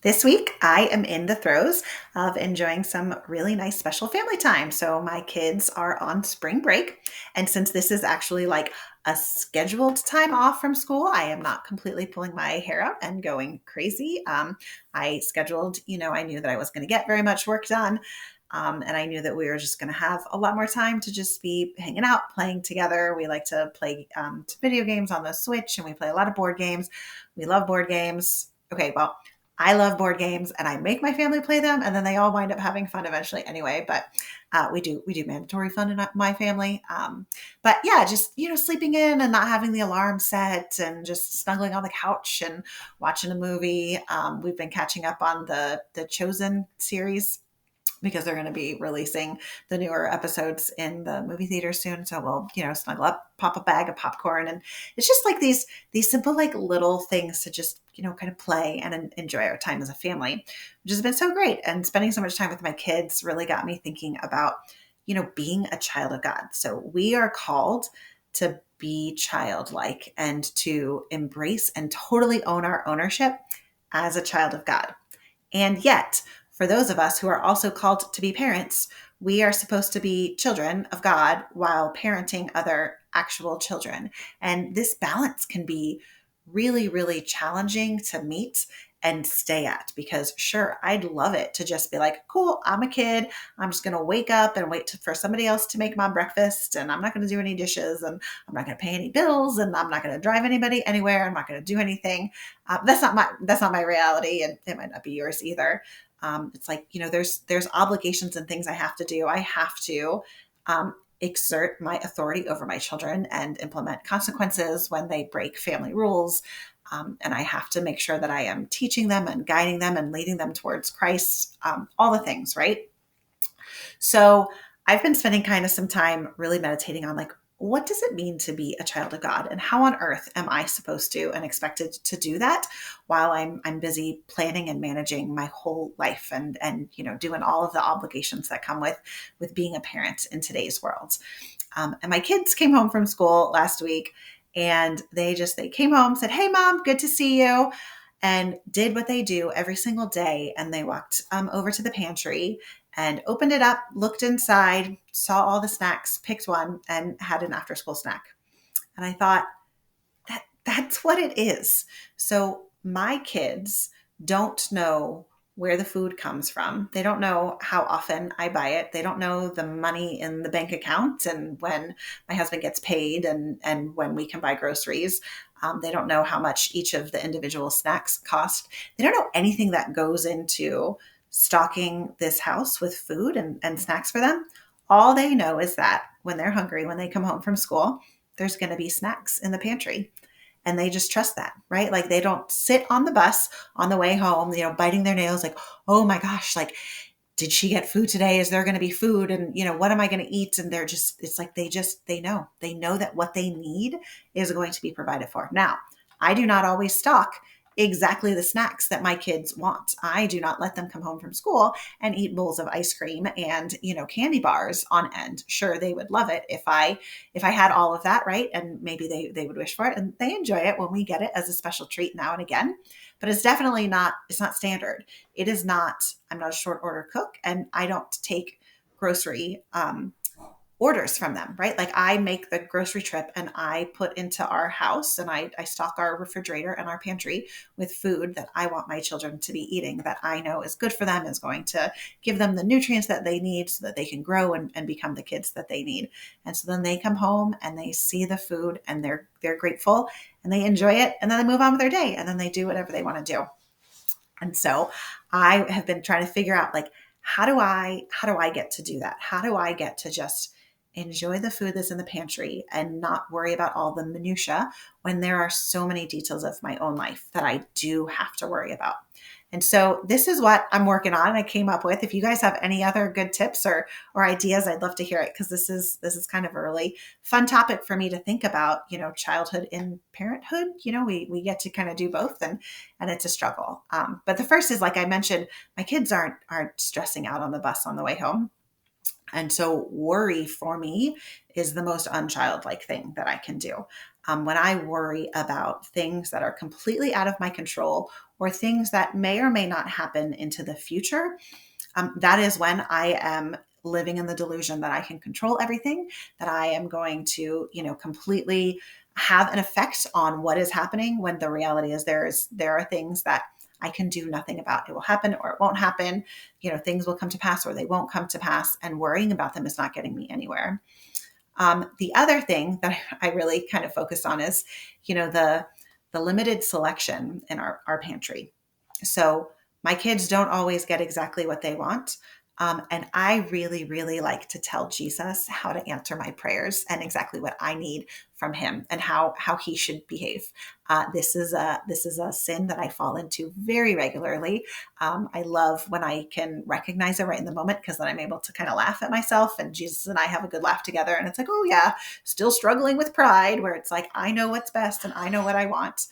This week, I am in the throes of enjoying some really nice special family time. So, my kids are on spring break. And since this is actually like a scheduled time off from school, I am not completely pulling my hair out and going crazy. I scheduled, I knew that I was going to get very much work done. And I knew that we were just going to have a lot more time to just be hanging out, playing together. We like to play video games on the Switch, and we play a lot of board games. We love board games. Okay, well, I love board games and I make my family play them, and then they all wind up having fun eventually anyway. But we do mandatory fun in my family. But yeah, just sleeping in and not having the alarm set and just snuggling on the couch and watching a movie. We've been catching up on the Chosen series because they're going to be releasing the newer episodes in the movie theater soon. So we'll, snuggle up, pop a bag of popcorn. And it's just like these simple, like little things to just, kind of play and enjoy our time as a family, which has been so great. And spending so much time with my kids really got me thinking about, being a child of God. So we are called to be childlike and to embrace and totally own our ownership as a child of God. And yet, for those of us who are also called to be parents, we are supposed to be children of God while parenting other actual children. And this balance can be really, really challenging to meet and stay at, because sure, I'd love it to just be like, cool, I'm a kid. I'm just going to wake up and wait for somebody else to make my breakfast. And I'm not going to do any dishes, and I'm not going to pay any bills, and I'm not going to drive anybody anywhere. I'm not going to do anything. That's not my reality. And it might not be yours either. It's like, there's obligations and things I have to do. I have to exert my authority over my children and implement consequences when they break family rules. And I have to make sure that I am teaching them and guiding them and leading them towards Christ, all the things, right? So I've been spending kind of some time really meditating on, like, what does it mean to be a child of God, and how on earth am I supposed to and expected to do that while I'm busy planning and managing my whole life and doing all of the obligations that come with being a parent in today's world. And my kids came home from school last week, and they came home, said, "Hey, Mom, good to see you," and did what they do every single day. And they walked over to the pantry and opened it up, looked inside, saw all the snacks, picked one, and had an after school snack. And I thought, that's what it is. So my kids don't know where the food comes from. They don't know how often I buy it. They don't know the money in the bank account and when my husband gets paid and when we can buy groceries. They don't know how much each of the individual snacks cost. They don't know anything that goes into stocking this house with food and snacks for them. All they know is that when they're hungry, when they come home from school, there's going to be snacks in the pantry. And they just trust that, right? Like, they don't sit on the bus on the way home, biting their nails, like, oh my gosh, like, did she get food today? Is there going to be food? And, what am I going to eat? And it's like, they know that what they need is going to be provided for. Now, I do not always stock exactly the snacks that my kids want. I do not let them come home from school and eat bowls of ice cream and, candy bars on end. Sure, they would love it if I had all of that, right? And maybe they would wish for it, and they enjoy it when we get it as a special treat now and again. But it's not standard. It is not, I'm not a short order cook, and I don't take grocery orders from them, right? Like, I make the grocery trip and I put into our house, and I stock our refrigerator and our pantry with food that I want my children to be eating, that I know is good for them, is going to give them the nutrients that they need so that they can grow and become the kids that they need. And so then they come home and they see the food and they're grateful and they enjoy it, and then they move on with their day, and then they do whatever they want to do. And so I have been trying to figure out, like, how do I get to do that? How do I get to just enjoy the food that's in the pantry and not worry about all the minutia when there are so many details of my own life that I do have to worry about? And so this is what I'm working on. I came up with. If you guys have any other good tips or ideas, I'd love to hear it, because this is kind of a really fun topic for me to think about. Childhood in parenthood. We get to kind of do both, and it's a struggle. But the first is, like I mentioned, my kids aren't stressing out on the bus on the way home. And so worry for me is the most unchildlike thing that I can do. When I worry about things that are completely out of my control, or things that may or may not happen into the future, that is when I am living in the delusion that I can control everything, that I am going to, completely have an effect on what is happening, when the reality is there are things that I can do nothing about. It will happen or it won't happen. Things will come to pass or they won't come to pass, and worrying about them is not getting me anywhere. The other thing that I really kind of focus on is, the limited selection in our pantry. So my kids don't always get exactly what they want. And I really, really like to tell Jesus how to answer my prayers and exactly what I need from him and how he should behave. This is a sin that I fall into very regularly. I love when I can recognize it right in the moment, because then I'm able to kind of laugh at myself, and Jesus and I have a good laugh together. And it's like, oh yeah, still struggling with pride, where it's like, I know what's best and I know what I want.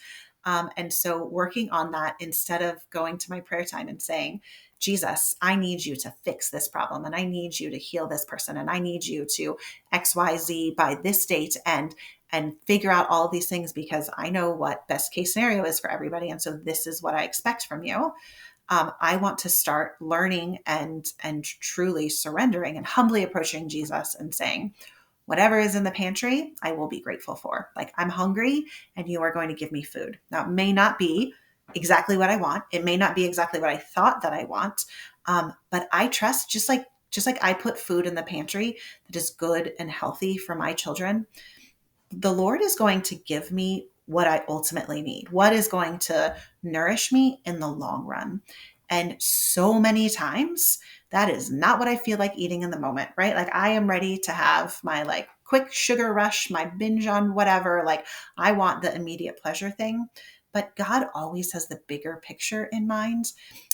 And so working on that, instead of going to my prayer time and saying, Jesus, I need you to fix this problem, and I need you to heal this person, and I need you to XYZ by this date, and figure out all of these things, because I know what best case scenario is for everybody. And so this is what I expect from you. I want to start learning and truly surrendering and humbly approaching Jesus and saying, whatever is in the pantry, I will be grateful for. Like, I'm hungry and you are going to give me food. Now, it may not be exactly what I want. It may not be exactly what I thought that I want. But I trust, just like I put food in the pantry that is good and healthy for my children, the Lord is going to give me what I ultimately need, what is going to nourish me in the long run. And so many times that is not what I feel like eating in the moment, right? Like, I am ready to have my like quick sugar rush, my binge on whatever. Like, I want the immediate pleasure thing, but God always has the bigger picture in mind.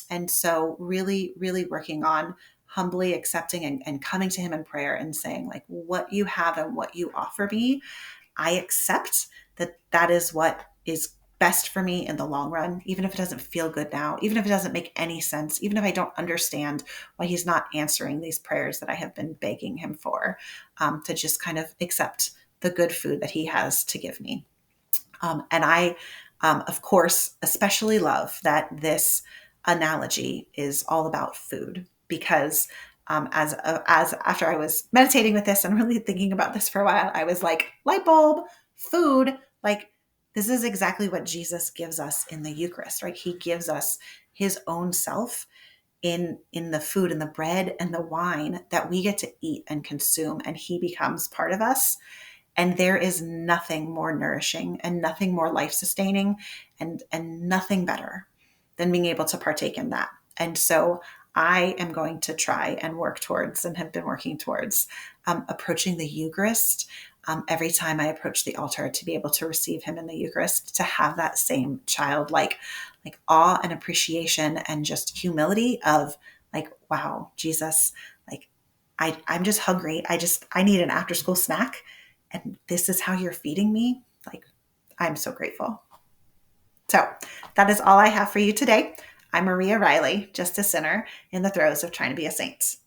And so really, really working on humbly accepting and coming to him in prayer and saying, like, what you have and what you offer me, I accept that that is what is best for me in the long run, even if it doesn't feel good now, even if it doesn't make any sense, even if I don't understand why he's not answering these prayers that I have been begging him for, to just kind of accept the good food that he has to give me. And I, of course, especially love that this analogy is all about food, because as after I was meditating with this and really thinking about this for a while, I was like, light bulb, food, like, this is exactly what Jesus gives us in the Eucharist, right? He gives us his own self in the food and the bread and the wine that we get to eat and consume, and he becomes part of us. And there is nothing more nourishing and nothing more life sustaining and nothing better than being able to partake in that. And so I am going to try and work towards, and have been working towards, approaching the Eucharist, every time I approach the altar, to be able to receive him in the Eucharist, to have that same childlike like awe and appreciation and just humility of like, wow, Jesus, like, I'm just hungry. I need an after school snack, and this is how you're feeding me. Like, I'm so grateful. So that is all I have for you today. I'm Maria Riley, just a sinner in the throes of trying to be a saint.